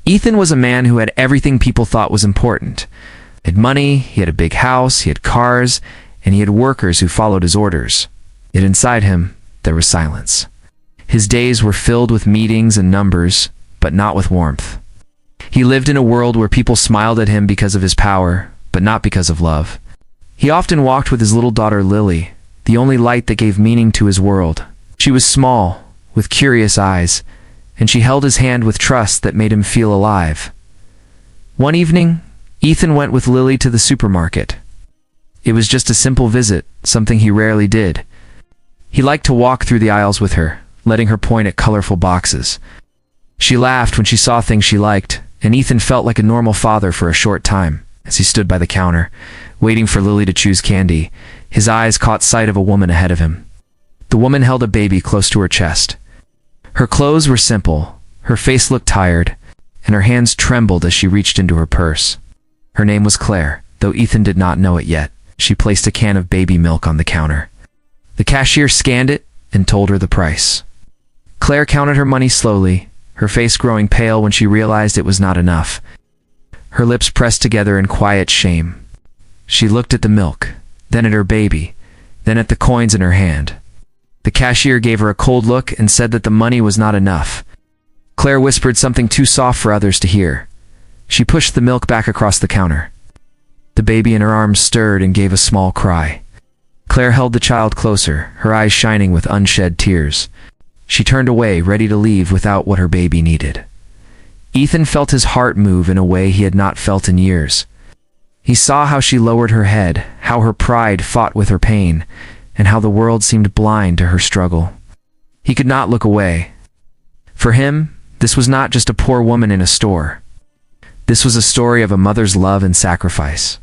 Ethan was a man who had everything people thought was important. He had money, he had a big house, he had cars, and he had workers who followed his orders. Yet inside him, there was silence. His days were filled with meetings and numbers, but not with warmth. He lived in a world where people smiled at him because of his power, but not because of love. He often walked with his little daughter Lily, the only light that gave meaning to his world. She was small, with curious eyes, and she held his hand with trust that made him feel alive. One evening, Ethan went with Lily to the supermarket. It was just a simple visit, something he rarely did. He liked to walk through the aisles with her, letting her point at colorful boxes. She laughed when she saw things she liked, and Ethan felt like a normal father for a short time. As he stood by the counter, waiting for Lily to choose candy, his eyes caught sight of a woman ahead of him. The woman held a baby close to her chest. Her clothes were simple, her face looked tired, and her hands trembled as she reached into her purse. Her name was Claire, though Ethan did not know it yet. She placed a can of baby milk on the counter. The cashier scanned it and told her the price. Claire counted her money slowly, her face growing pale when she realized it was not enough. Her lips pressed together in quiet shame. She looked at the milk, then at her baby, then at the coins in her hand. The cashier gave her a cold look and said that the money was not enough. Claire whispered something too soft for others to hear. She pushed the milk back across the counter. The baby in her arms stirred and gave a small cry. Claire held the child closer, her eyes shining with unshed tears. She turned away, ready to leave without what her baby needed. Ethan felt his heart move in a way he had not felt in years. He saw how she lowered her head, how her pride fought with her pain, and how the world seemed blind to her struggle. He could not look away. For him, this was not just a poor woman in a store. This was a story of a mother's love and sacrifice.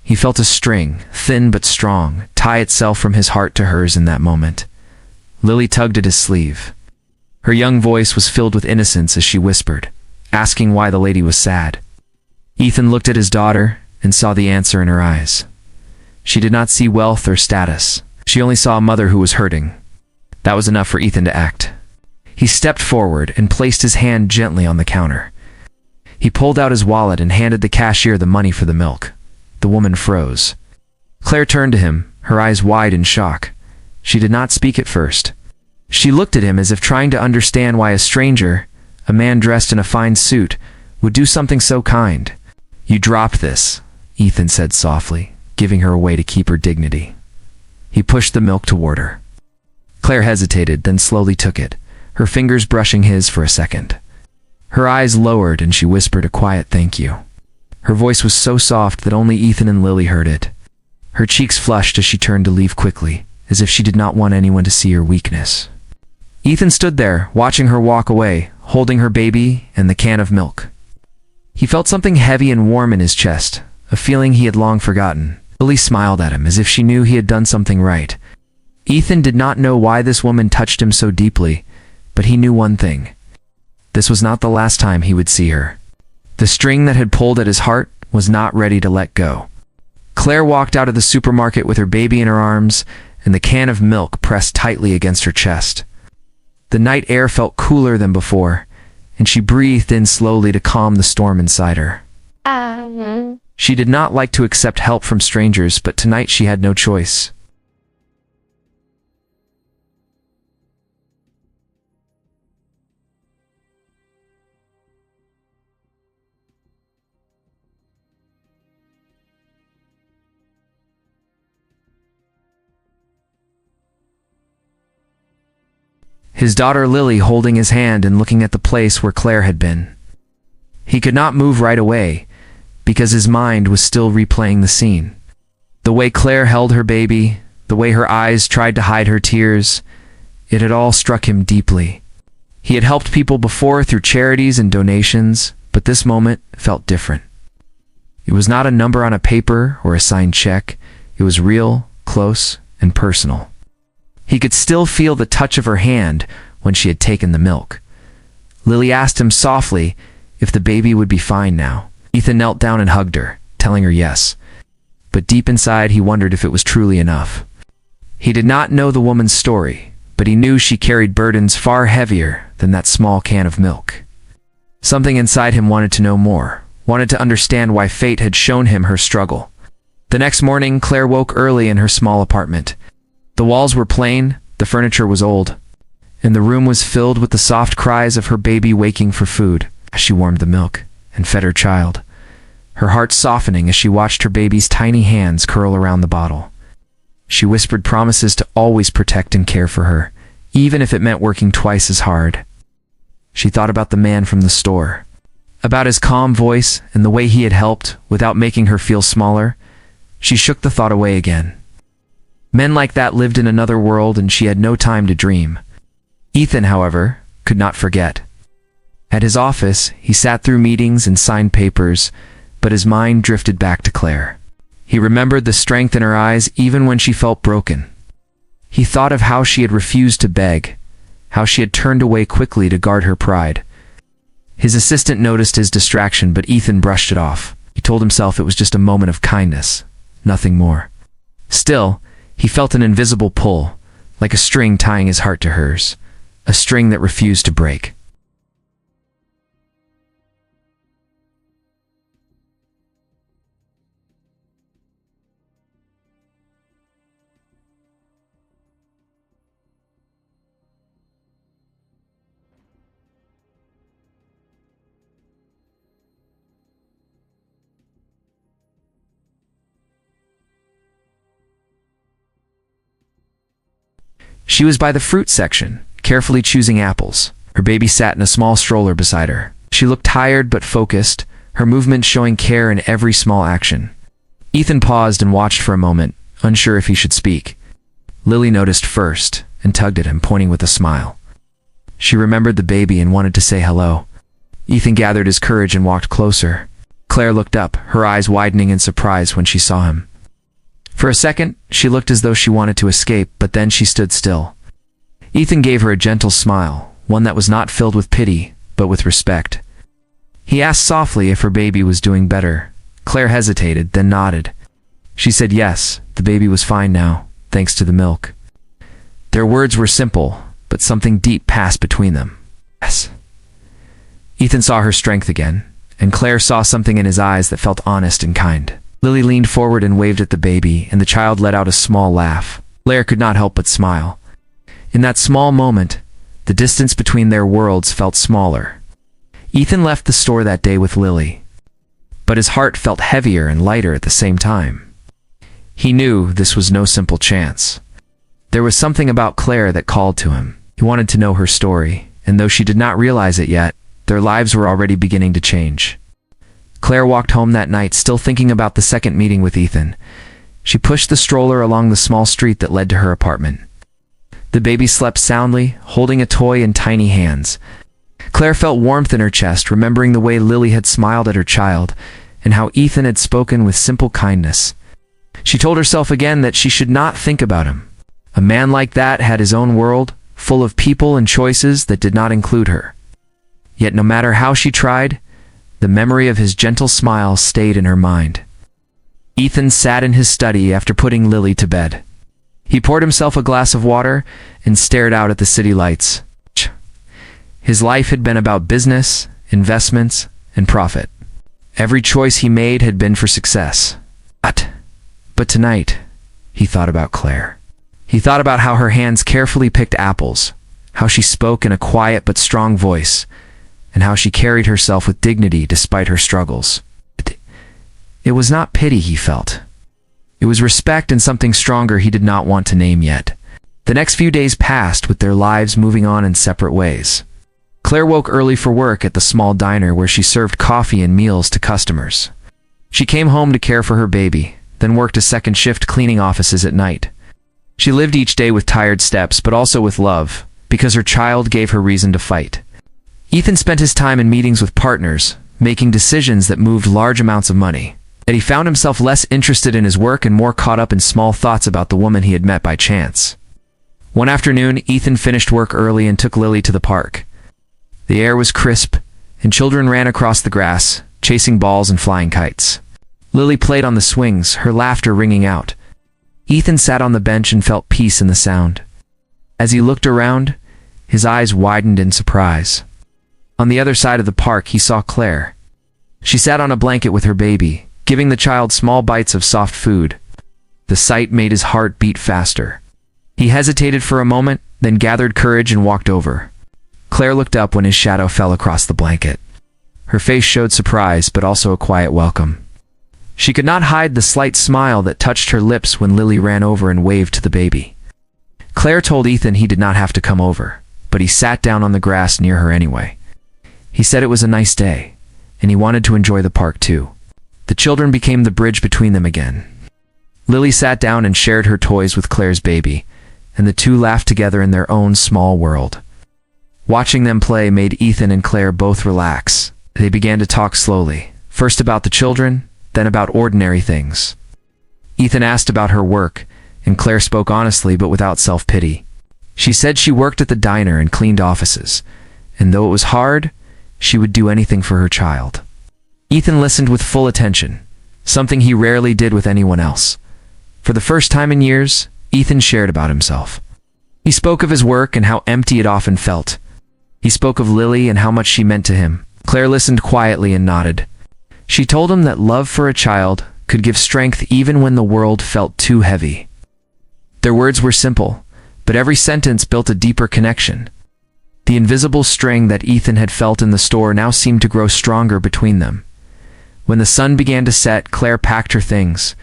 He felt a string, thin but strong, tie itself from his heart to hers in that moment. Lily tugged at his sleeve. Her young voice was filled with innocence as she whispered, asking why the lady was sad. Ethan looked at his daughter and saw the answer in her eyes. She did not see wealth or status. She only saw a mother who was hurting. That was enough for Ethan to act. He stepped forward and placed his hand gently on the counter. He pulled out his wallet and handed the cashier the money for the milk. The woman froze. Claire turned to him, her eyes wide in shock. She did not speak at first. She looked at him as if trying to understand why a stranger, a man dressed in a fine suit, would do something so kind. "You dropped this," Ethan said softly, giving her a way to keep her dignity. He pushed the milk toward her. Claire hesitated, then slowly took it, her fingers brushing his for a second. Her eyes lowered and she whispered a quiet thank you. Her voice was so soft that only Ethan and Lily heard it. Her cheeks flushed as she turned to leave quickly, as if she did not want anyone to see her weakness. Ethan stood there, watching her walk away, holding her baby and the can of milk. He felt something heavy and warm in his chest, a feeling he had long forgotten. Lily smiled at him as if she knew he had done something right. Ethan did not know why this woman touched him so deeply, but he knew one thing. This was not the last time he would see her. The string that had pulled at his heart was not ready to let go. Claire walked out of the supermarket with her baby in her arms and the can of milk pressed tightly against her chest. The night air felt cooler than before, and she breathed in slowly to calm the storm inside her. She did not like to accept help from strangers, but tonight she had no choice. His daughter Lily holding his hand and looking at the place where Claire had been. He could not move right away, because his mind was still replaying the scene. The way Claire held her baby, the way her eyes tried to hide her tears, it had all struck him deeply. He had helped people before through charities and donations, but this moment felt different. It was not a number on a paper or a signed check. It was real, close, and personal. He could still feel the touch of her hand when she had taken the milk. Lily asked him softly if the baby would be fine now. Ethan knelt down and hugged her, telling her yes. But deep inside he wondered if it was truly enough. He did not know the woman's story, but he knew she carried burdens far heavier than that small can of milk. Something inside him wanted to know more, wanted to understand why fate had shown him her struggle. The next morning, Claire woke early in her small apartment. The walls were plain, the furniture was old, and the room was filled with the soft cries of her baby waking for food as she warmed the milk and fed her child, her heart softening as she watched her baby's tiny hands curl around the bottle. She whispered promises to always protect and care for her, even if it meant working twice as hard. She thought about the man from the store, about his calm voice and the way he had helped without making her feel smaller. She shook the thought away again. Men like that lived in another world, and she had no time to dream. Ethan, however, could not forget. At his office, he sat through meetings and signed papers, but his mind drifted back to Claire. He remembered the strength in her eyes even when she felt broken. He thought of how she had refused to beg, how she had turned away quickly to guard her pride. His assistant noticed his distraction, but Ethan brushed it off. He told himself it was just a moment of kindness, nothing more. Still, he felt an invisible pull, like a string tying his heart to hers, a string that refused to break. She was by the fruit section, carefully choosing apples. Her baby sat in a small stroller beside her. She looked tired but focused, her movements showing care in every small action. Ethan paused and watched for a moment, unsure if he should speak. Lily noticed first and tugged at him, pointing with a smile. She remembered the baby and wanted to say hello. Ethan gathered his courage and walked closer. Claire looked up, her eyes widening in surprise when she saw him. For a second, she looked as though she wanted to escape, but then she stood still. Ethan gave her a gentle smile, one that was not filled with pity, but with respect. He asked softly if her baby was doing better. Claire hesitated, then nodded. She said yes, the baby was fine now, thanks to the milk. Their words were simple, but something deep passed between them. Yes. Ethan saw her strength again, and Claire saw something in his eyes that felt honest and kind. Lily leaned forward and waved at the baby, and the child let out a small laugh. Claire could not help but smile. In that small moment, the distance between their worlds felt smaller. Ethan left the store that day with Lily, but his heart felt heavier and lighter at the same time. He knew this was no simple chance. There was something about Claire that called to him. He wanted to know her story, and though she did not realize it yet, their lives were already beginning to change. Claire walked home that night, still thinking about the second meeting with Ethan. She pushed the stroller along the small street that led to her apartment. The baby slept soundly, holding a toy in tiny hands. Claire felt warmth in her chest, remembering the way Lily had smiled at her child, and how Ethan had spoken with simple kindness. She told herself again that she should not think about him. A man like that had his own world, full of people and choices that did not include her. Yet no matter how she tried, the memory of his gentle smile stayed in her mind. Ethan sat in his study after putting Lily to bed. He poured himself a glass of water and stared out at the city lights. His life had been about business, investments, and profit. Every choice he made had been for success. But tonight, he thought about Claire. He thought about how her hands carefully picked apples, how she spoke in a quiet but strong voice, and how she carried herself with dignity despite her struggles. It was not pity he felt. It was respect and something stronger he did not want to name yet. The next few days passed with their lives moving on in separate ways. Claire woke early for work at the small diner where she served coffee and meals to customers. She came home to care for her baby, then worked a second shift cleaning offices at night. She lived each day with tired steps, but also with love, because her child gave her reason to fight. Ethan spent his time in meetings with partners, making decisions that moved large amounts of money. Yet he found himself less interested in his work and more caught up in small thoughts about the woman he had met by chance. One afternoon, Ethan finished work early and took Lily to the park. The air was crisp, and children ran across the grass, chasing balls and flying kites. Lily played on the swings, her laughter ringing out. Ethan sat on the bench and felt peace in the sound. As he looked around, his eyes widened in surprise. On the other side of the park, he saw Claire. She sat on a blanket with her baby, giving the child small bites of soft food. The sight made his heart beat faster. He hesitated for a moment, then gathered courage and walked over. Claire looked up when his shadow fell across the blanket. Her face showed surprise, but also a quiet welcome. She could not hide the slight smile that touched her lips when Lily ran over and waved to the baby. Claire told Ethan he did not have to come over, but he sat down on the grass near her anyway. He said it was a nice day, and he wanted to enjoy the park too. The children became the bridge between them again. Lily sat down and shared her toys with Claire's baby, and the two laughed together in their own small world. Watching them play made Ethan and Claire both relax. They began to talk slowly, first about the children, then about ordinary things. Ethan asked about her work, and Claire spoke honestly but without self-pity. She said she worked at the diner and cleaned offices, and though it was hard, she would do anything for her child. Ethan listened with full attention, something he rarely did with anyone else. For the first time in years, Ethan shared about himself. He spoke of his work and how empty it often felt. He spoke of Lily and how much she meant to him. Claire listened quietly and nodded. She told him that love for a child could give strength even when the world felt too heavy. Their words were simple, but every sentence built a deeper connection. The invisible string that Ethan had felt in the store now seemed to grow stronger between them. When the sun began to set, Claire packed her things.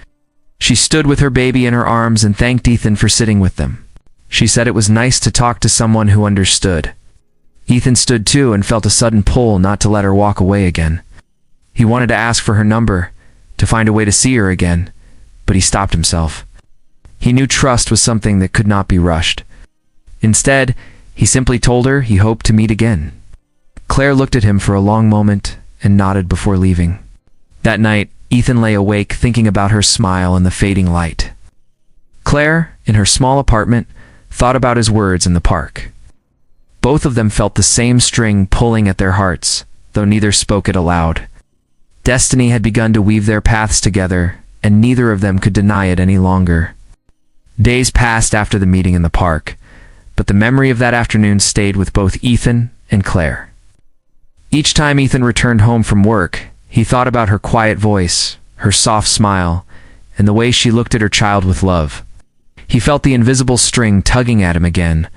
She stood with her baby in her arms and thanked Ethan for sitting with them. She said it was nice to talk to someone who understood. Ethan stood too and felt a sudden pull not to let her walk away again. He wanted to ask for her number, to find a way to see her again, but he stopped himself. He knew trust was something that could not be rushed. Instead, he simply told her he hoped to meet again. Claire looked at him for a long moment and nodded before leaving. That night, Ethan lay awake thinking about her smile and the fading light. Claire, in her small apartment, thought about his words in the park. Both of them felt the same string pulling at their hearts, though neither spoke it aloud. Destiny had begun to weave their paths together, and neither of them could deny it any longer. Days passed after the meeting in the park, but the memory of that afternoon stayed with both Ethan and Claire. Each time Ethan returned home from work, he thought about her quiet voice, her soft smile, and the way she looked at her child with love. He felt the invisible string tugging at him again,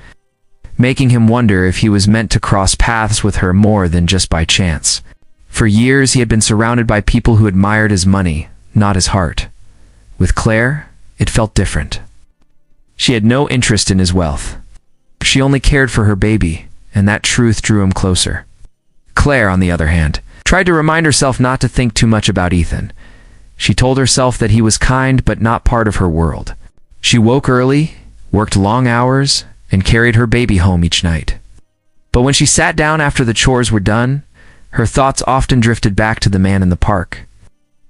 making him wonder if he was meant to cross paths with her more than just by chance. For years he had been surrounded by people who admired his money, not his heart. With Claire, it felt different. She had no interest in his wealth. She only cared for her baby, and that truth drew him closer. Claire, on the other hand, tried to remind herself not to think too much about Ethan. She told herself that he was kind but not part of her world. She woke early, worked long hours, and carried her baby home each night. But when she sat down after the chores were done, her thoughts often drifted back to the man in the park.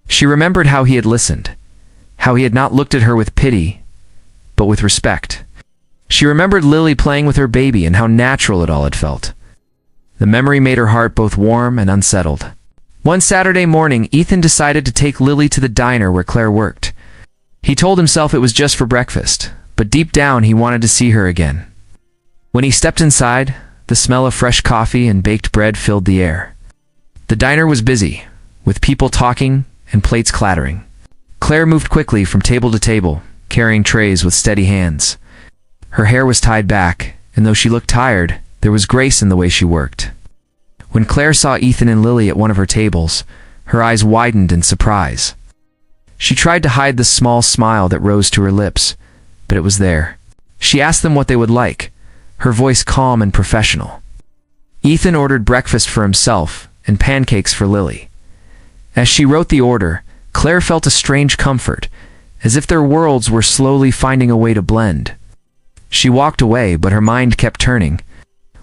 She remembered how he had listened, how he had not looked at her with pity, but with respect. She remembered Lily playing with her baby and how natural it all had felt. The memory made her heart both warm and unsettled. One Saturday morning, Ethan decided to take Lily to the diner where Claire worked. He told himself it was just for breakfast, but deep down he wanted to see her again. When he stepped inside, the smell of fresh coffee and baked bread filled the air. The diner was busy, with people talking and plates clattering. Claire moved quickly from table to table, carrying trays with steady hands. Her hair was tied back, and though she looked tired, there was grace in the way she worked. When Claire saw Ethan and Lily at one of her tables, her eyes widened in surprise. She tried to hide the small smile that rose to her lips, but it was there. She asked them what they would like, her voice calm and professional. Ethan ordered breakfast for himself and pancakes for Lily. As she wrote the order, Claire felt a strange comfort, as if their worlds were slowly finding a way to blend. She walked away, but her mind kept turning.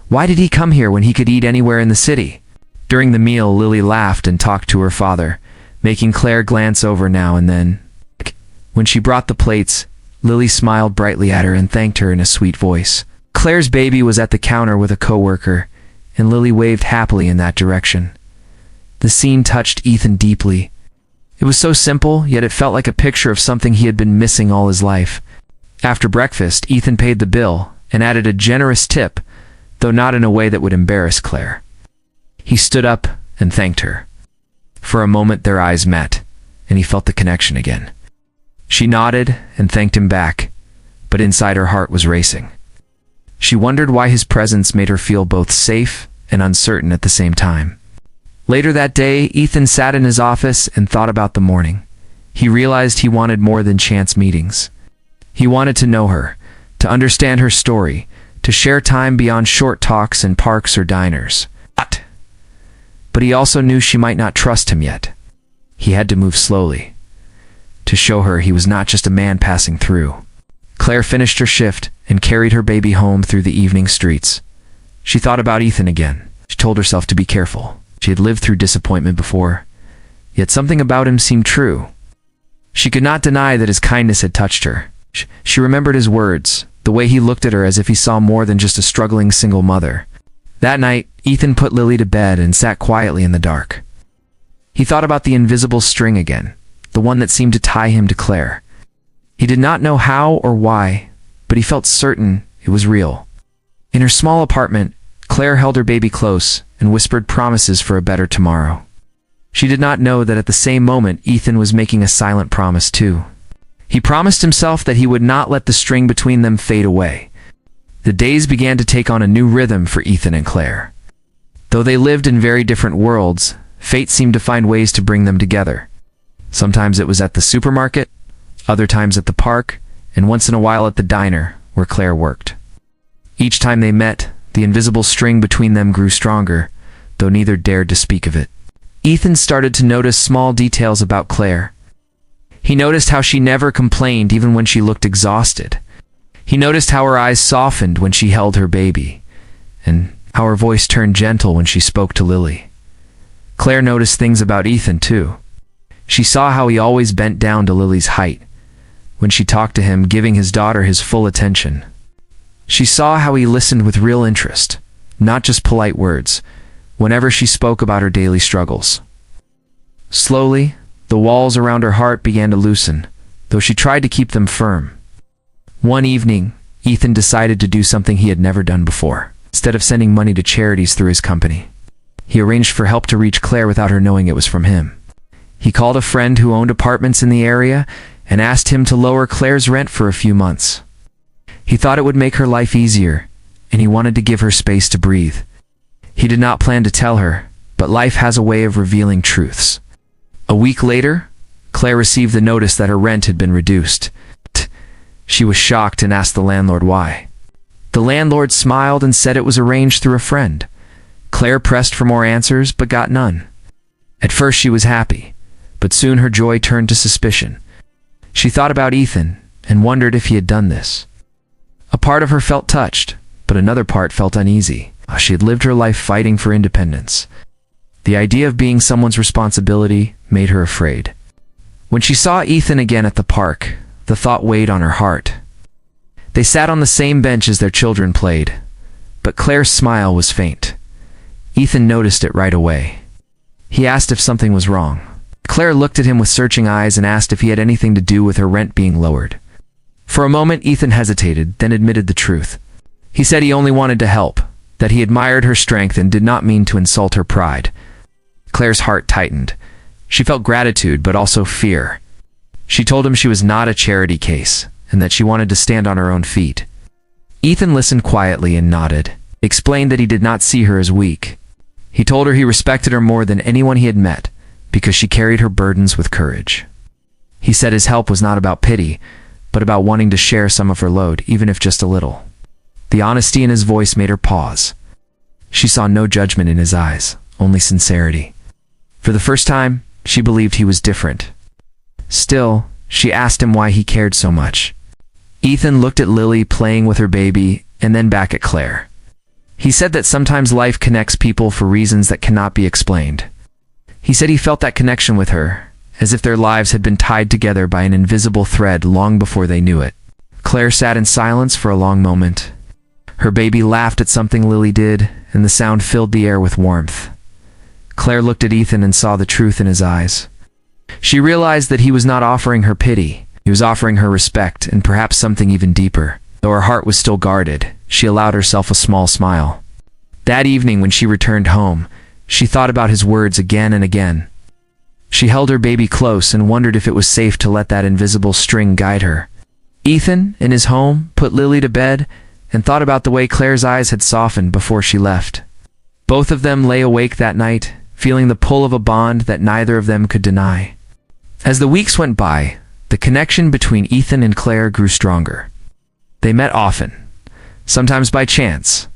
Why did he come here when he could eat anywhere in the city? During the meal, Lily laughed and talked to her father, making Claire glance over now and then. When she brought the plates, Lily smiled brightly at her and thanked her in a sweet voice. Claire's baby was at the counter with a coworker, and Lily waved happily in that direction. The scene touched Ethan deeply. It was so simple, yet it felt like a picture of something he had been missing all his life. After breakfast, Ethan paid the bill and added a generous tip, though not in a way that would embarrass Claire. He stood up and thanked her. For a moment their eyes met, and he felt the connection again. She nodded and thanked him back, but inside her heart was racing. She wondered why his presence made her feel both safe and uncertain at the same time. Later that day, Ethan sat in his office and thought about the morning. He realized he wanted more than chance meetings. He wanted to know her, to understand her story, to share time beyond short talks in parks or diners. But he also knew she might not trust him yet. He had to move slowly, to show her he was not just a man passing through. Claire finished her shift and carried her baby home through the evening streets. She thought about Ethan again. She told herself to be careful. She had lived through disappointment before, yet something about him seemed true. She could not deny that his kindness had touched her. She remembered his words, the way he looked at her as if he saw more than just a struggling single mother. That night, Ethan put Lily to bed and sat quietly in the dark. He thought about the invisible string again, the one that seemed to tie him to Claire. He did not know how or why, but he felt certain it was real. In her small apartment, Claire held her baby close and whispered promises for a better tomorrow. She did not know that at the same moment Ethan was making a silent promise too. He promised himself that he would not let the string between them fade away. The days began to take on a new rhythm for Ethan and Claire. Though they lived in very different worlds, fate seemed to find ways to bring them together. Sometimes it was at the supermarket, other times at the park, and once in a while at the diner where Claire worked. Each time they met, the invisible string between them grew stronger, though neither dared to speak of it. Ethan started to notice small details about Claire. He noticed how she never complained even when she looked exhausted. He noticed how her eyes softened when she held her baby, and how her voice turned gentle when she spoke to Lily. Claire noticed things about Ethan too. She saw how he always bent down to Lily's height when she talked to him, giving his daughter his full attention. She saw how he listened with real interest, not just polite words, whenever she spoke about her daily struggles. Slowly, the walls around her heart began to loosen, though she tried to keep them firm. One evening, Ethan decided to do something he had never done before. Instead of sending money to charities through his company, he arranged for help to reach Claire without her knowing it was from him. He called a friend who owned apartments in the area and asked him to lower Claire's rent for a few months. He thought it would make her life easier, and he wanted to give her space to breathe. He did not plan to tell her, but life has a way of revealing truths. A week later, Claire received the notice that her rent had been reduced. She was shocked and asked the landlord why. The landlord smiled and said it was arranged through a friend. Claire pressed for more answers, but got none. At first she was happy, but soon her joy turned to suspicion. She thought about Ethan and wondered if he had done this. A part of her felt touched, but another part felt uneasy. She had lived her life fighting for independence. The idea of being someone's responsibility made her afraid. When she saw Ethan again at the park, the thought weighed on her heart. They sat on the same bench as their children played, but Claire's smile was faint. Ethan noticed it right away. He asked if something was wrong. Claire looked at him with searching eyes and asked if he had anything to do with her rent being lowered. For a moment Ethan hesitated, then admitted the truth. He said he only wanted to help, that he admired her strength and did not mean to insult her pride. Claire's heart tightened. She felt gratitude, but also fear. She told him she was not a charity case, and that she wanted to stand on her own feet. Ethan listened quietly and nodded, explained that he did not see her as weak. He told her he respected her more than anyone he had met, because she carried her burdens with courage. He said his help was not about pity, but about wanting to share some of her load, even if just a little. The honesty in his voice made her pause. She saw no judgment in his eyes, only sincerity. For the first time, she believed he was different. Still, she asked him why he cared so much. Ethan looked at Lily playing with her baby, and then back at Claire. He said that sometimes life connects people for reasons that cannot be explained. He said he felt that connection with her, as if their lives had been tied together by an invisible thread long before they knew it. Claire sat in silence for a long moment. Her baby laughed at something Lily did, and the sound filled the air with warmth. Claire looked at Ethan and saw the truth in his eyes. She realized that he was not offering her pity. He was offering her respect, and perhaps something even deeper. Though her heart was still guarded, she allowed herself a small smile. That evening when she returned home, She thought about his words again and again. She held her baby close and wondered if it was safe to let that invisible string guide her. Ethan, in his home, put Lily to bed and thought about the way Claire's eyes had softened before she left. Both of them lay awake that night, feeling the pull of a bond that neither of them could deny. As the weeks went by, the connection between Ethan and Claire grew stronger. They met often, sometimes by chance,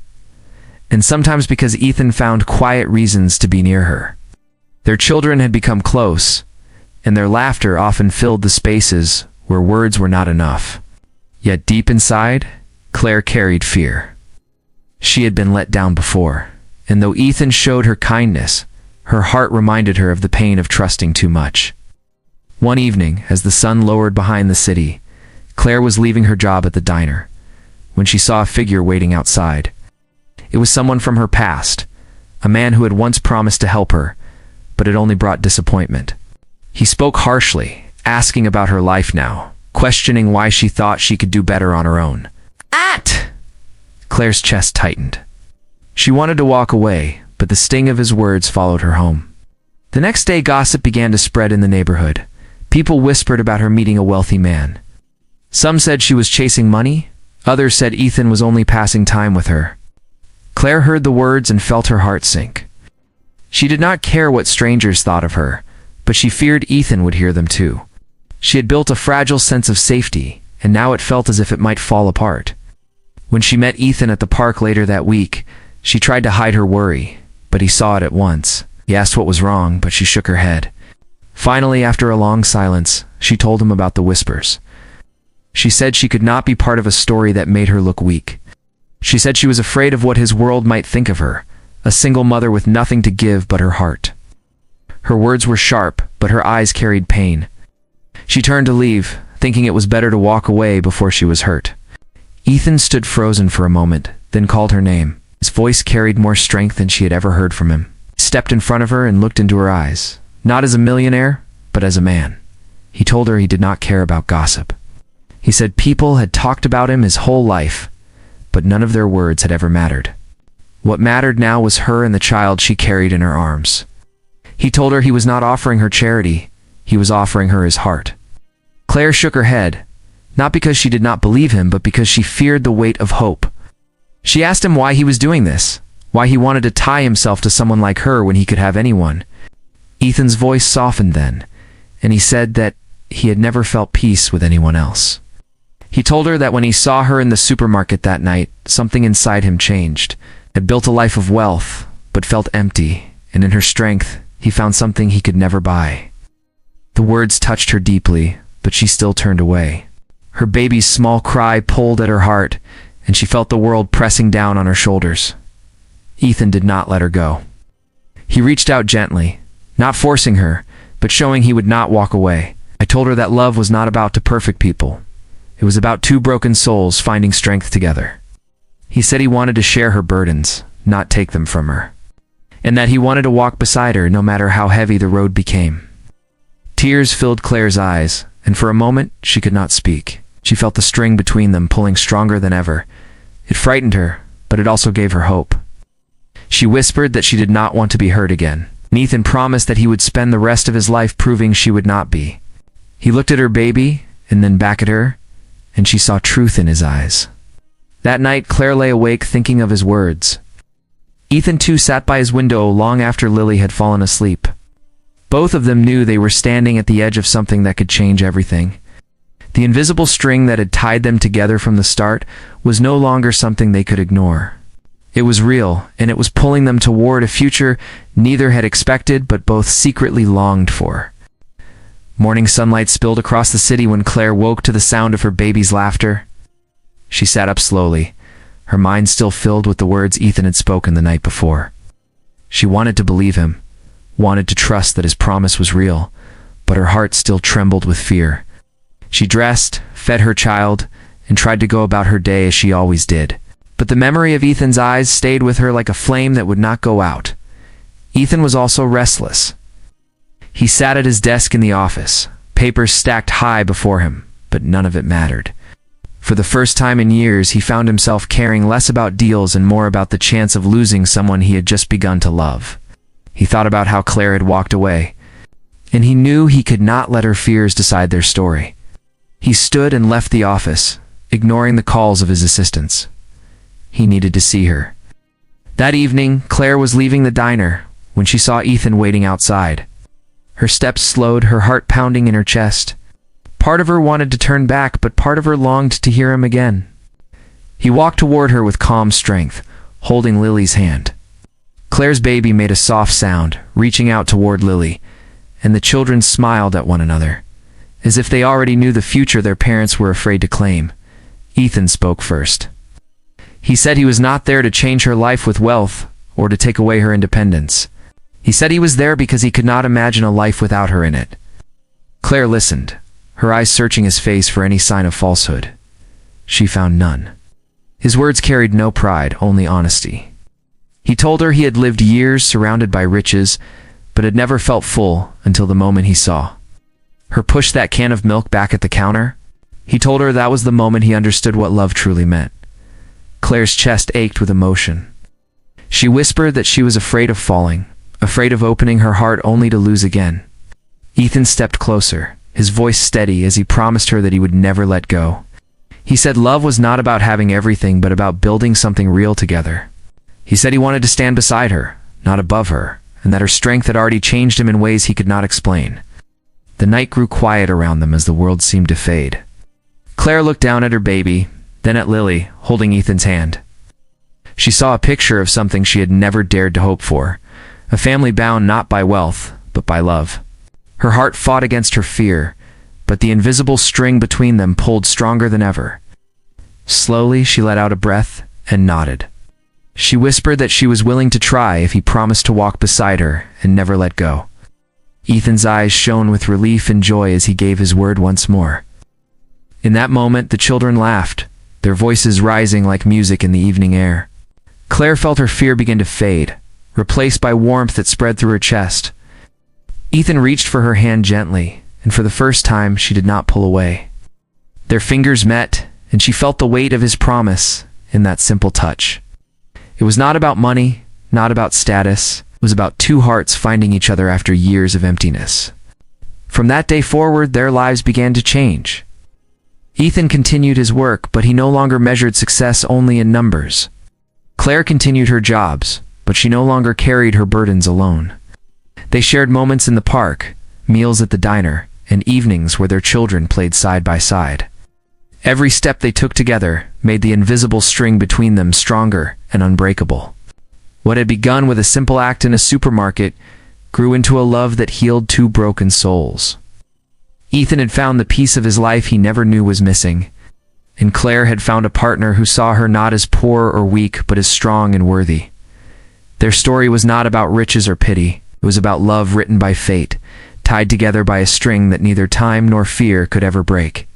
and sometimes because Ethan found quiet reasons to be near her. Their children had become close, and their laughter often filled the spaces where words were not enough. Yet deep inside, Claire carried fear. She had been let down before, and though Ethan showed her kindness, her heart reminded her of the pain of trusting too much. One evening, as the sun lowered behind the city, Claire was leaving her job at the diner when she saw a figure waiting outside. It was someone from her past, a man who had once promised to help her, but had only brought disappointment. He spoke harshly, asking about her life now, questioning why she thought she could do better on her own. Claire's chest tightened. She wanted to walk away, but the sting of his words followed her home. The next day, gossip began to spread in the neighborhood. People whispered about her meeting a wealthy man. Some said she was chasing money, others said Ethan was only passing time with her. Claire heard the words and felt her heart sink. She did not care what strangers thought of her, but she feared Ethan would hear them too. She had built a fragile sense of safety, and now it felt as if it might fall apart. When she met Ethan at the park later that week, she tried to hide her worry, but he saw it at once. He asked what was wrong, but she shook her head. Finally, after a long silence, she told him about the whispers. She said she could not be part of a story that made her look weak. She said she was afraid of what his world might think of her, a single mother with nothing to give but her heart. Her words were sharp, but her eyes carried pain. She turned to leave, thinking it was better to walk away before she was hurt. Ethan stood frozen for a moment, then called her name. His voice carried more strength than she had ever heard from him. He stepped in front of her and looked into her eyes, not as a millionaire, but as a man. He told her he did not care about gossip. He said people had talked about him his whole life, but none of their words had ever mattered. What mattered now was her and the child she carried in her arms. He told her he was not offering her charity, he was offering her his heart. Claire shook her head, not because she did not believe him, but because she feared the weight of hope. She asked him why he was doing this, why he wanted to tie himself to someone like her when he could have anyone. Ethan's voice softened then, and he said that he had never felt peace with anyone else. He told her that when he saw her in the supermarket that night, something inside him changed. Had built a life of wealth, but felt empty, and in her strength, he found something he could never buy. The words touched her deeply, but she still turned away. Her baby's small cry pulled at her heart, and she felt the world pressing down on her shoulders. Ethan did not let her go. He reached out gently, not forcing her, but showing he would not walk away. I told her that love was not about two perfect people. It was about two broken souls finding strength together. He said he wanted to share her burdens, not take them from her, and that he wanted to walk beside her no matter how heavy the road became. Tears filled Claire's eyes, and for a moment she could not speak. She felt the string between them pulling stronger than ever. It frightened her, but it also gave her hope. She whispered that she did not want to be hurt again. Ethan promised that he would spend the rest of his life proving she would not be. He looked at her baby, and then back at her, and she saw truth in his eyes. That night, Claire lay awake thinking of his words. Ethan too sat by his window long after Lily had fallen asleep. Both of them knew they were standing at the edge of something that could change everything. The invisible string that had tied them together from the start was no longer something they could ignore. It was real, and it was pulling them toward a future neither had expected but both secretly longed for. Morning sunlight spilled across the city when Claire woke to the sound of her baby's laughter. She sat up slowly, her mind still filled with the words Ethan had spoken the night before. She wanted to believe him, wanted to trust that his promise was real, but her heart still trembled with fear. She dressed, fed her child, and tried to go about her day as she always did. But the memory of Ethan's eyes stayed with her like a flame that would not go out. Ethan was also restless. He sat at his desk in the office, papers stacked high before him, but none of it mattered. For the first time in years, he found himself caring less about deals and more about the chance of losing someone he had just begun to love. He thought about how Claire had walked away, and he knew he could not let her fears decide their story. He stood and left the office, ignoring the calls of his assistants. He needed to see her. That evening, Claire was leaving the diner when she saw Ethan waiting outside. Her steps slowed, her heart pounding in her chest. Part of her wanted to turn back, but part of her longed to hear him again. He walked toward her with calm strength, holding Lily's hand. Claire's baby made a soft sound, reaching out toward Lily, and the children smiled at one another, as if they already knew the future their parents were afraid to claim. Ethan spoke first. He said he was not there to change her life with wealth or to take away her independence. He said he was there because he could not imagine a life without her in it. Claire listened, her eyes searching his face for any sign of falsehood. She found none. His words carried no pride, only honesty. He told her he had lived years surrounded by riches, but had never felt full until the moment he saw her push that can of milk back at the counter. He told her that was the moment he understood what love truly meant. Claire's chest ached with emotion. She whispered that she was afraid of falling, afraid of opening her heart only to lose again. Ethan stepped closer, his voice steady as he promised her that he would never let go. He said love was not about having everything, but about building something real together. He said he wanted to stand beside her, not above her, and that her strength had already changed him in ways he could not explain. The night grew quiet around them as the world seemed to fade. Claire looked down at her baby, then at Lily, holding Ethan's hand. She saw a picture of something she had never dared to hope for, a family bound not by wealth, but by love. Her heart fought against her fear, but the invisible string between them pulled stronger than ever. Slowly, she let out a breath and nodded. She whispered that she was willing to try if he promised to walk beside her and never let go. Ethan's eyes shone with relief and joy as he gave his word once more. In that moment, the children laughed, their voices rising like music in the evening air. Claire felt her fear begin to fade, replaced by warmth that spread through her chest. Ethan reached for her hand gently, and for the first time, she did not pull away. Their fingers met, and she felt the weight of his promise in that simple touch. It was not about money, not about status. It was about two hearts finding each other after years of emptiness. From that day forward, their lives began to change. Ethan continued his work, but he no longer measured success only in numbers. Claire continued her jobs, but she no longer carried her burdens alone. They shared moments in the park, meals at the diner, and evenings where their children played side by side. Every step they took together made the invisible string between them stronger and unbreakable. What had begun with a simple act in a supermarket grew into a love that healed two broken souls. Ethan had found the piece of his life he never knew was missing, and Claire had found a partner who saw her not as poor or weak, but as strong and worthy. Their story was not about riches or pity. It was about love written by fate, tied together by a string that neither time nor fear could ever break.